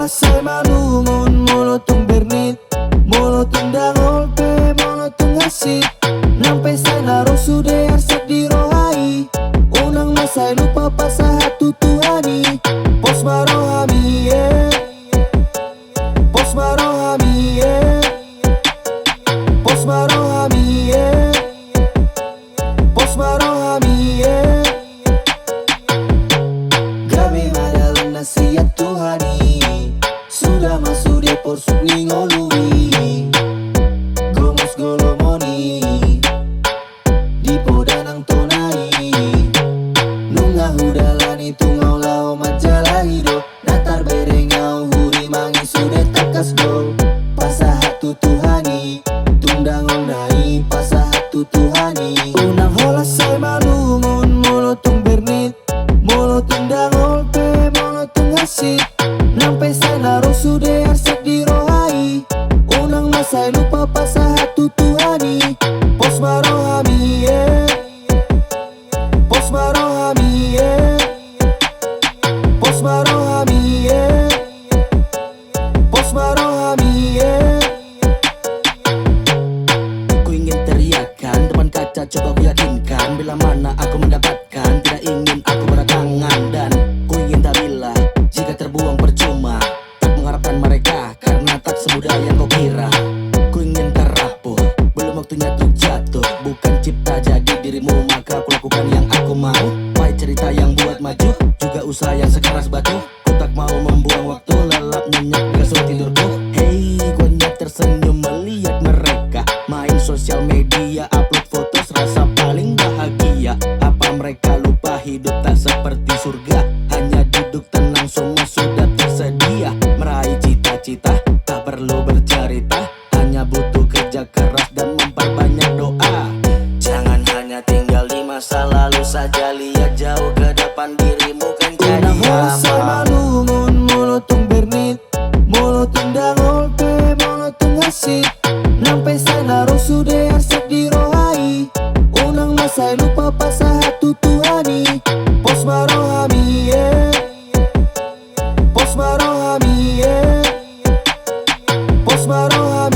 sai malungon molotong bernit, molotong dangol pe molotong hasit. Nampai sana rosu de arsak di rohai, unang masai lupa pasahat tutuhani. Pos marohami pos marohami pos marohami pos marohami Gabi madalang nasihat Tuhani, sudah masuk dia porsuk ningolui. Gomos golomoni di podanang tonai, nunga hudalani tungau lao majalahi do. Natar berengau huri mangi sudah takas do. Pasahat Tuhani tundang onai, pasahat Tuhani. Unang holas sai malungon molotong bernit, molotong dangol pe molotong hasit. Nampai sana rosu de arsak di rohai, unang masai lupa pasahat Tuhani. Pos marohami pos marohami pos marohami pos marohami Ku ingin teriakkan depan kaca, coba ku yakinkan bila mana aku mendapatkan. Tidak ingin aku berdatangan dan ku ingin tak bila jika terbuang percuma. Tak mengharapkan mereka karena tak semudah yang kau kira. Ku ingin terapuh, belum waktunya untuk jatuh. Bukan cipta jadi dirimu, maka aku lakukan yang aku mau. Baik cerita yang buat maju, juga usaha yang sekeras batu. Ku tak mau membuang waktu, lelap nyenyak dengan surat tidurku. Hey, guanya tersenyum melihat mereka main sosial media, upload foto serasa paling bahagia. Apa mereka lupa hidup tak seperti surga? Hanya duduk tenang semua sudah tersedia. Meraih cita-cita tak perlu bercerita, hanya butuh kerja keras dan memperbanyak doa. Jangan hanya tinggal di masa lalu saja, lihat jauh ke depan, dirimu kan jadi sai malungon molotong bernit, molotong dangol pe molotong hasit. Nampai sana rosu de arsak di rohai, unang masai lupa pasahat Tuhani. Pos marohami pos marohami pos marohami